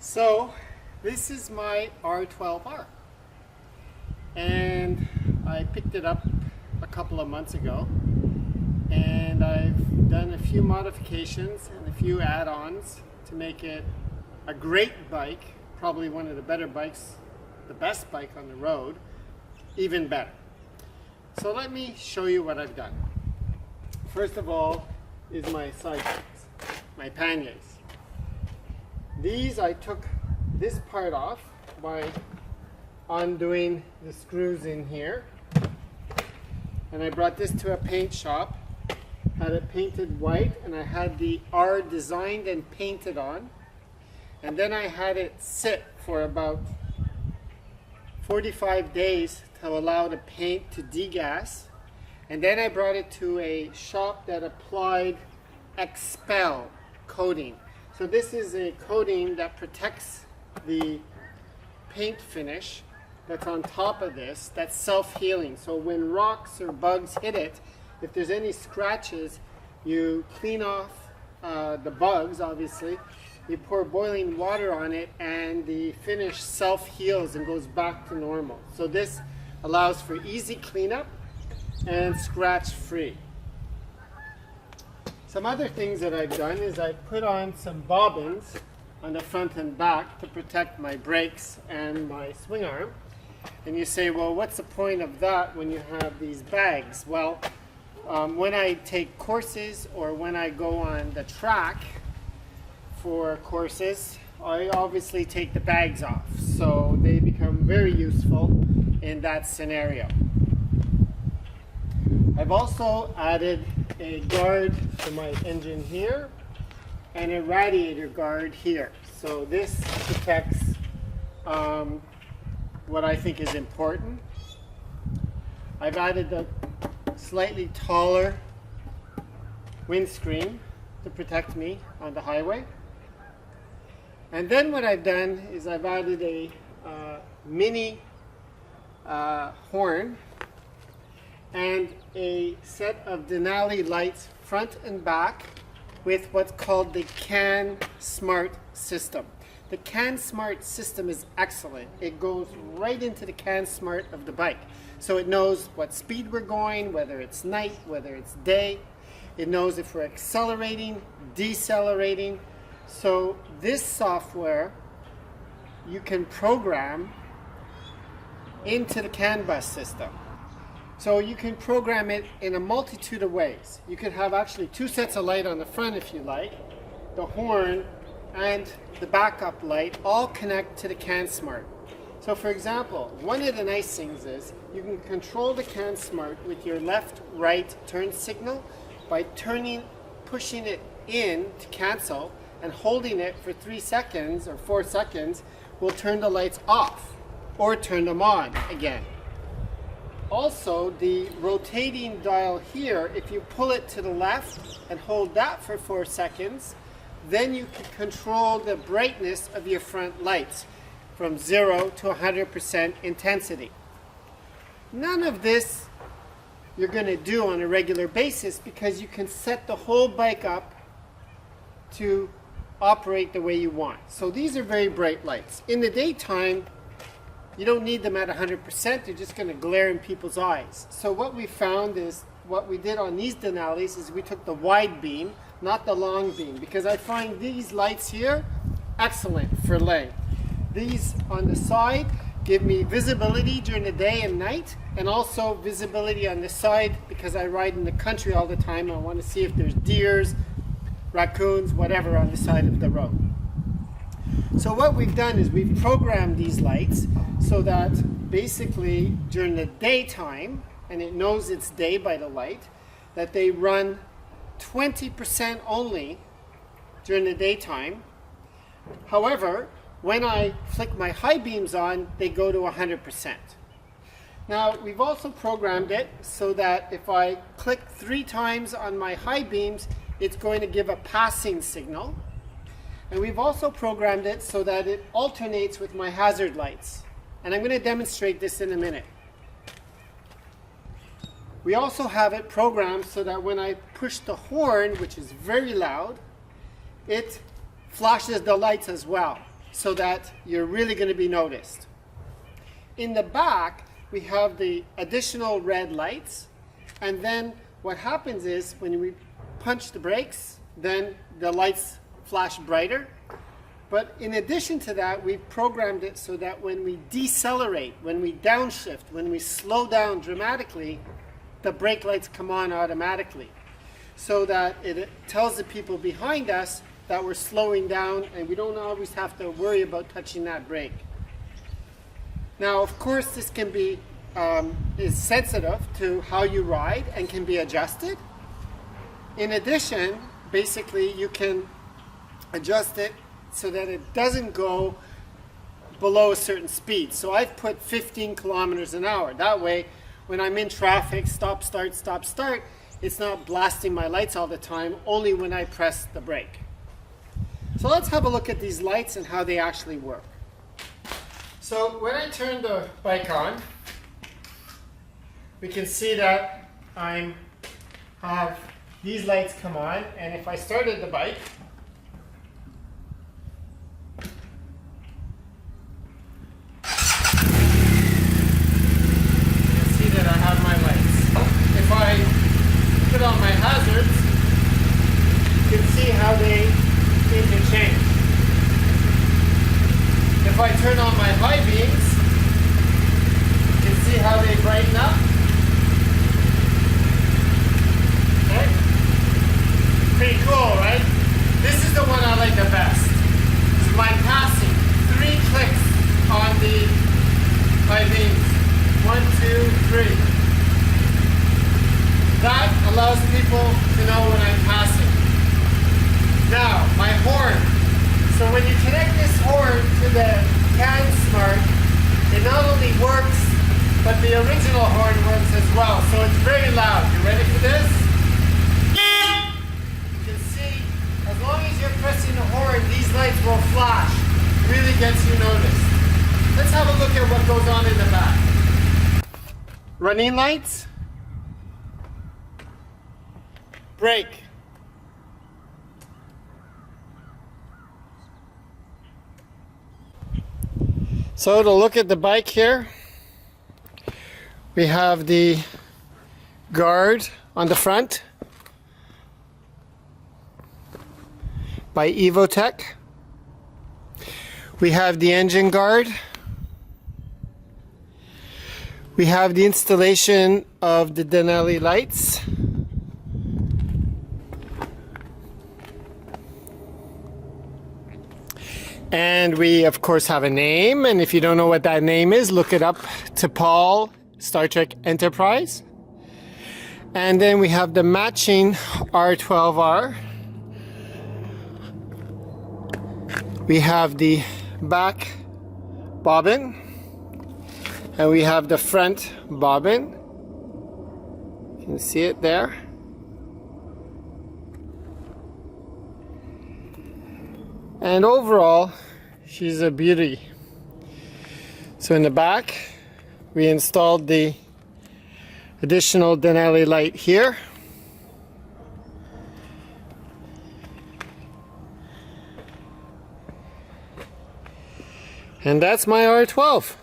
So this is my R12R, and I picked it up a couple of months ago, and I've done a few modifications and a few add-ons to make it a great bike, probably one of the better bikes, the best bike on the road, even better. So let me show you what I've done. First of all is my side plates, my panniers. These, I took this part off by undoing the screws in here, and I brought this to a paint shop, had it painted white, and I had the R designed and painted on, and then I had it sit for about 45 days to allow the paint to degas, and then I brought it to a shop that applied Expel coating. So this is a coating that protects the paint finish that's on top of this, that's self-healing. So when rocks or bugs hit it, if there's any scratches, you clean off the bugs, obviously. You pour boiling water on it, and the finish self-heals and goes back to normal. So this allows for easy cleanup and scratch-free. Some other things that I've done is I put on some bobbins on the front and back to protect my brakes and my swing arm. And you say, well, what's the point of that when you have these bags? Well, when I take courses or when I go on the track for courses, I obviously take the bags off. So they become very useful in that scenario. I've also added a guard to my engine here and a radiator guard here. So this protects what I think is important. I've added a slightly taller windscreen to protect me on the highway. And then what I've done is I've added a mini horn and a set of Denali lights front and back with what's called the CAN Smart system. The CAN Smart system is excellent. It goes right into the CAN Smart of the bike. So it knows what speed we're going, whether it's night, whether it's day. It knows if we're accelerating, decelerating. So this software you can program into the CAN bus system. So you can program it in a multitude of ways. You could have actually two sets of light on the front if you like. The horn and the backup light all connect to the CAN Smart. So for example, one of the nice things is you can control the CAN Smart with your left-right turn signal by pushing it in to cancel, and holding it for 3 seconds or 4 seconds will turn the lights off or turn them on again. Also, the rotating dial here, if you pull it to the left and hold that for 4 seconds, then you can control the brightness of your front lights from 0 to 100% intensity. None of this you're going to do on a regular basis because you can set the whole bike up to operate the way you want. So these are very bright lights. In the daytime, you don't need them at 100%, they're just going to glare in people's eyes. So what we found is, what we did on these Denalis is we took the wide beam, not the long beam, because I find these lights here excellent for length. These on the side give me visibility during the day and night, and also visibility on the side because I ride in the country all the time. I want to see if there's deers, raccoons, whatever on the side of the road. So what we've done is we've programmed these lights so that basically during the daytime, and it knows it's day by the light, that they run 20% only during the daytime. However, when I flick my high beams on, they go to 100%. Now, we've also programmed it so that if I click 3 times on my high beams, it's going to give a passing signal. And we've also programmed it so that it alternates with my hazard lights. And I'm going to demonstrate this in a minute. We also have it programmed so that when I push the horn, which is very loud, it flashes the lights as well. so that you're really going to be noticed. In the back, we have the additional red lights, and then what happens is when we punch the brakes, then the lights flash brighter. But in addition to that, we've programmed it so that when we decelerate, when we downshift, when we slow down dramatically, the brake lights come on automatically, so that it tells the people behind us that we're slowing down and we don't always have to worry about touching that brake. Now, of course, this can be is sensitive to how you ride and can be adjusted. In addition, basically, you can adjust it so that it doesn't go below a certain speed. So I've put 15 kilometers an hour. That way, when I'm in traffic, stop, start, it's not blasting my lights all the time, only when I press the brake. So let's have a look at these lights and how they actually work. So when I turn the bike on, we can see that I have these lights come on, and if I started the bike, you can see that I have my lights. If I put on my hazards, you can see how they interchange. If I turn on my high beams, you can see how they brighten up. Okay? Pretty cool, right? This is the one I like the best. It's my passing. 3 clicks on the high beams. 1, 2, 3. That allows people to know when I'm passing. Now, my horn. So when you connect this horn to the CAN Smart, it not only works, but the original horn works as well. So it's very loud. You ready for this? You can see, as long as you're pressing the horn, these lights will flash. Really gets you noticed. Let's have a look at what goes on in the back. Running lights. Brake. So to look at the bike here, we have the guard on the front by Evotech. We have the engine guard. We have the installation of the Denali lights. And we, of course, have a name, and if you don't know what that name is, look it up to Paul, Star Trek Enterprise. And then we have the matching R12R. We have the back bobbin, and we have the front bobbin. You can see it there. And overall, she's a beauty. So in the back, we installed the additional Denali light here. And that's my R12.